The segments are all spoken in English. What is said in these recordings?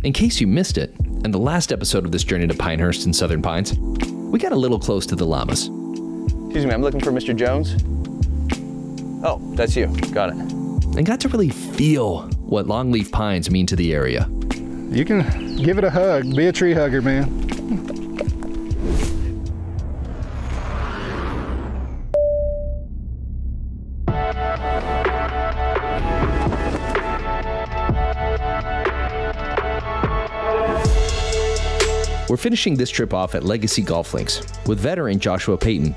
In case you missed it, in the last episode of this journey to Pinehurst in Southern Pines, we got a little close to the llamas. Excuse me, I'm looking for Mr. Jones. Oh, that's you. Got it. And got to really feel what longleaf pines mean to the area. You can give it a hug. Be a tree hugger, man. We're finishing this trip off at Legacy Golf Links with veteran Joshua Payton.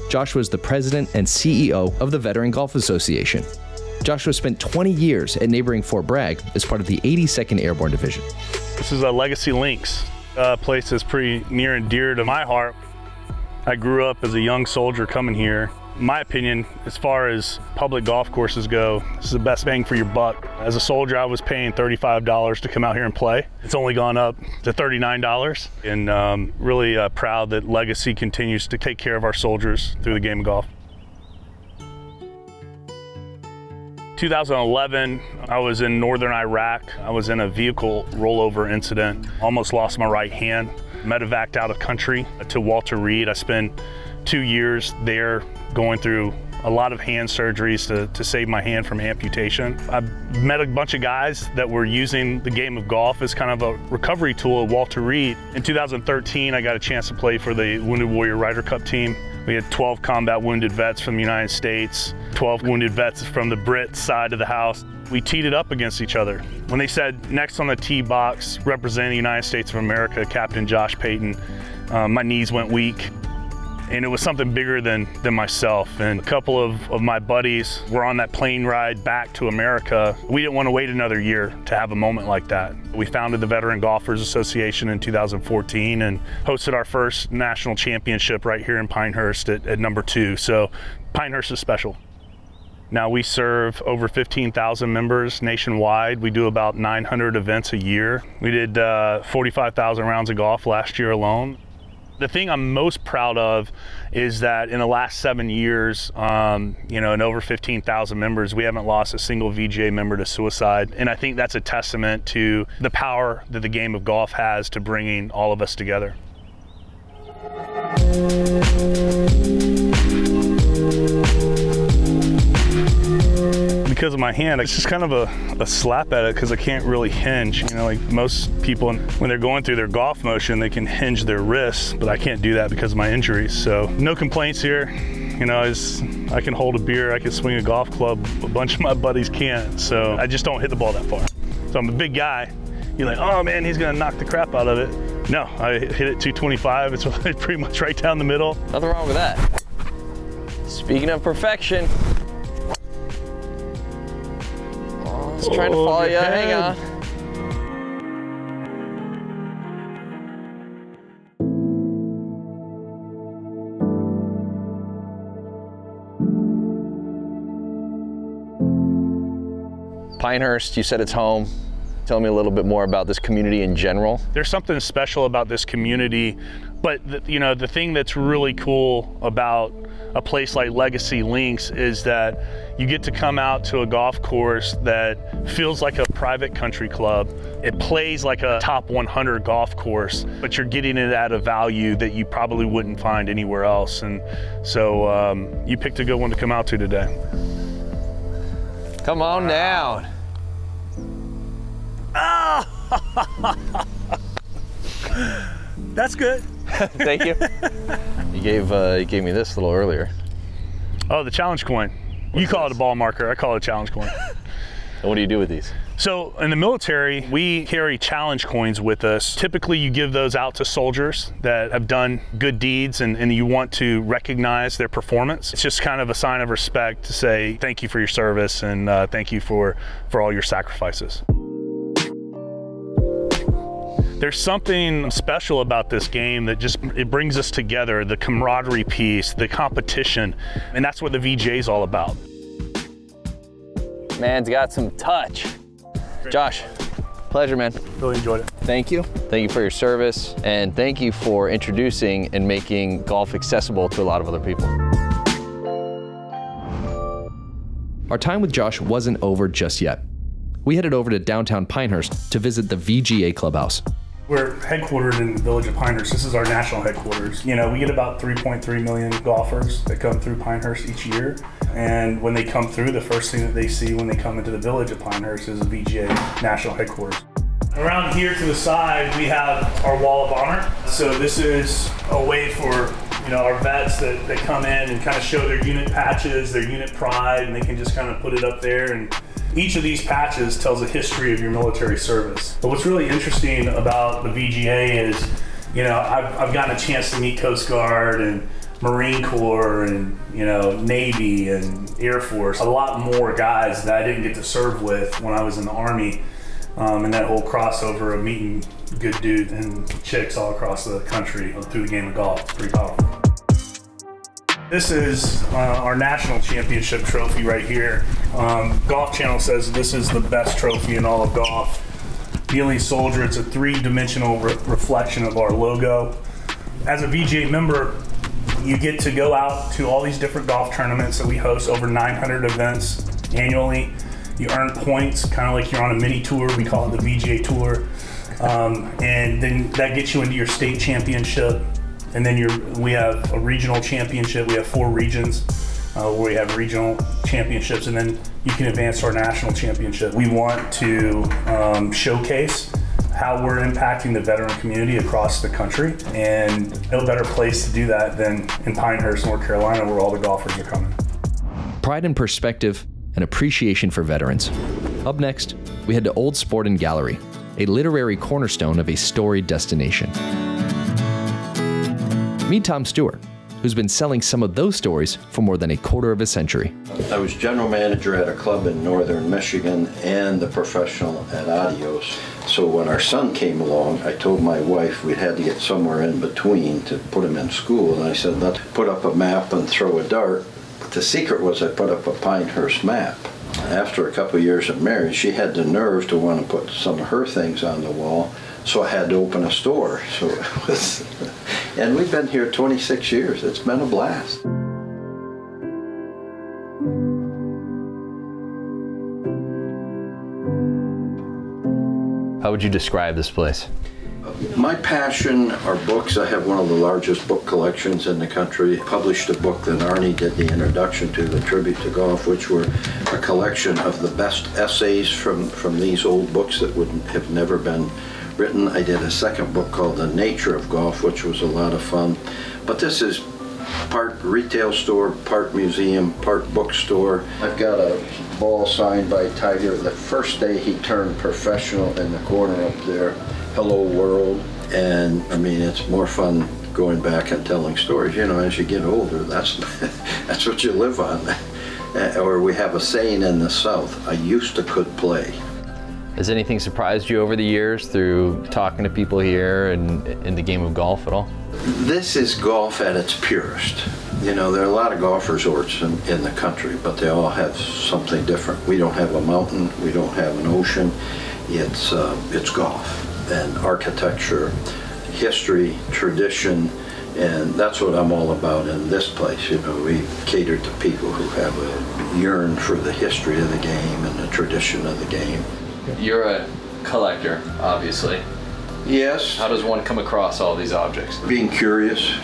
Joshua is the president and CEO of the Veteran Golf Association. Joshua spent 20 years at neighboring Fort Bragg as part of the 82nd Airborne Division. This is a Legacy Links. Place that's pretty near and dear to my heart. I grew up as a young soldier coming here. In my opinion, as far as public golf courses go, this is the best bang for your buck. As a soldier, I was paying $35 to come out here and play. It's only gone up to $39, and really proud that Legacy continues to take care of our soldiers through the game of golf. 2011, I was in northern Iraq. I was in a vehicle rollover incident, almost lost my right hand. Medevaced out of country to Walter Reed. I spent 2 years there going through a lot of hand surgeries to save my hand from amputation. I met a bunch of guys that were using the game of golf as kind of a recovery tool at Walter Reed. In 2013, I got a chance to play for the Wounded Warrior Ryder Cup team. We had 12 combat wounded vets from the United States, 12 wounded vets from the Brit side of the house. We teed it up against each other. When they said next on the tee box, representing the United States of America, Captain Josh Payton, my knees went weak. And it was something bigger than myself. And a couple of my buddies were on that plane ride back to America. We didn't want to wait another year to have a moment like that. We founded the Veteran Golfers Association in 2014 and hosted our first national championship right here in Pinehurst at number 2. So Pinehurst is special. Now we serve over 15,000 members nationwide. We do about 900 events a year. We did 45,000 rounds of golf last year alone. The thing I'm most proud of is that in the last 7 years, in over 15,000 members, we haven't lost a single VGA member to suicide. And I think that's a testament to the power that the game of golf has to bringing all of us together. Because of my hand, it's just kind of a slap at it because I can't really hinge. You know, like most people, when they're going through their golf motion, they can hinge their wrists, but I can't do that because of my injuries. So no complaints here. You know, I can hold a beer, I can swing a golf club. A bunch of my buddies can't, so I just don't hit the ball that far. So I'm a big guy. You're like, oh man, he's gonna knock the crap out of it. No, I hit it 225. It's pretty much right down the middle. Nothing wrong with that. Speaking of perfection, I was trying to follow you. Hang on. Pinehurst, you said it's home. Tell me a little bit more about this community in general. There's something special about this community, but the thing that's really cool about a place like Legacy Links is that you get to come out to a golf course that feels like a private country club. It plays like a top 100 golf course, but you're getting it at a value that you probably wouldn't find anywhere else. And so you picked a good one to come out to today. Come on down. Oh! That's good. Thank you. You gave me this a little earlier. Oh, the challenge coin. You call it a ball marker. I call it a challenge coin. And what do you do with these? So in the military, we carry challenge coins with us. Typically, you give those out to soldiers that have done good deeds and you want to recognize their performance. It's just kind of a sign of respect to say thank you for your service and thank you for all your sacrifices. There's something special about this game that it brings us together, the camaraderie piece, the competition, and that's what the VGA is all about. Man's got some touch. Josh, pleasure, man. Really enjoyed it. Thank you. Thank you for your service, and thank you for introducing and making golf accessible to a lot of other people. Our time with Josh wasn't over just yet. we headed over to downtown Pinehurst to visit the VGA clubhouse. We're headquartered in the village of Pinehurst. This is our national headquarters. You know, we get about 3.3 million golfers that come through Pinehurst each year. And when they come through, the first thing that they see when they come into the village of Pinehurst is a VGA national headquarters. Around here to the side, we have our wall of honor. So this is a way for our vets that come in and kind of show their unit patches, their unit pride, and they can just kind of put it up there. And each of these patches tells a history of your military service. But what's really interesting about the VGA is, I've gotten a chance to meet Coast Guard and Marine Corps and, Navy and Air Force. A lot more guys that I didn't get to serve with when I was in the Army. And that whole crossover of meeting good dudes and chicks all across the country through the game of golf. It's pretty powerful. This is our national championship trophy right here. Golf Channel says this is the best trophy in all of golf. Kneeling Soldier, it's a three-dimensional reflection of our logo. As a VGA member, you get to go out to all these different golf tournaments that we host, over 900 events annually. You earn points, kind of like you're on a mini tour. We call it the VGA Tour. And then that gets you into your state championship. And then we have a regional championship. We have 4 regions where we have regional championships, and then you can advance to our national championship. We want to showcase how we're impacting the veteran community across the country, and no better place to do that than in Pinehurst, North Carolina, where all the golfers are coming. Pride in perspective and appreciation for veterans. Up next, we head to Old Sportin Gallery, a literary cornerstone of a storied destination. Meet Tom Stewart, who's been selling some of those stories for more than a quarter of a century. I was general manager at a club in northern Michigan and the professional at Adios. So when our son came along, I told my wife we'd had to get somewhere in between to put him in school. And I said, let's put up a map and throw a dart. But the secret was I put up a Pinehurst map. After a couple of years of marriage, she had the nerve to want to put some of her things on the wall. So I had to open a store. So it was, and we've been here 26 years. It's been a blast. How would you describe this place? My passion are books. I have one of the largest book collections in the country. Published a book that Arnie did the introduction to, the Tribute to Golf, which were a collection of the best essays from these old books that would have never been written. I did a second book called The Nature of Golf, which was a lot of fun. But this is part retail store, part museum, part bookstore. I've got a ball signed by Tiger. The first day he turned professional in the corner up there, Hello World. And I mean, it's more fun going back and telling stories. You know, as you get older, that's what you live on. Or we have a saying in the South, I used to could play. Has anything surprised you over the years through talking to people here and in the game of golf at all? This is golf at its purest. You know, there are a lot of golf resorts in the country, but they all have something different. We don't have a mountain, we don't have an ocean. It's golf and architecture, history, tradition, and that's what I'm all about in this place. You know, we cater to people who have a yearn for the history of the game and the tradition of the game. You're a collector, obviously. Yes. How does one come across all these objects? Being curious.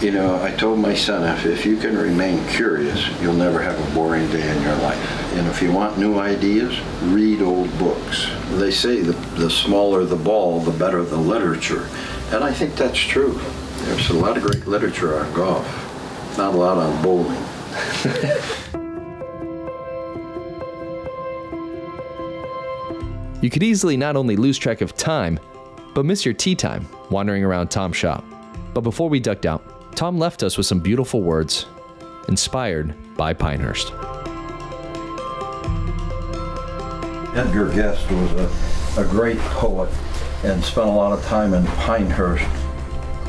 You know, I told my son, if you can remain curious, you'll never have a boring day in your life. And if you want new ideas, read old books. They say the smaller the ball, the better the literature. And I think that's true. There's a lot of great literature on golf, not a lot on bowling. You could easily not only lose track of time, but miss your tea time wandering around Tom's shop. But before we ducked out, Tom left us with some beautiful words, inspired by Pinehurst. Edgar Guest was a great poet and spent a lot of time in Pinehurst.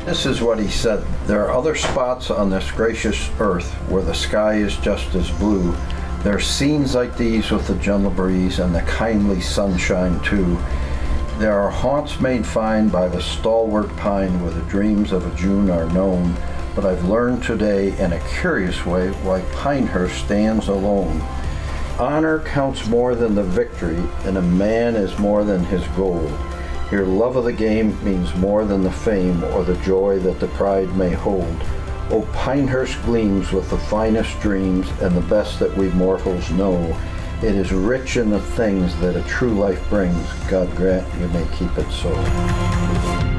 This is what he said: there are other spots on this gracious earth where the sky is just as blue. There are scenes like these with the gentle breeze and the kindly sunshine too. There are haunts made fine by the stalwart pine where the dreams of a June are known. But I've learned today in a curious way why Pinehurst stands alone. honor counts more than the victory, and a man is more than his gold. Here love of the game means more than the fame or the joy that the pride may hold. Oh, Pinehurst gleams with the finest dreams and the best that we mortals know. It is rich in the things that a true life brings. God grant you may keep it so.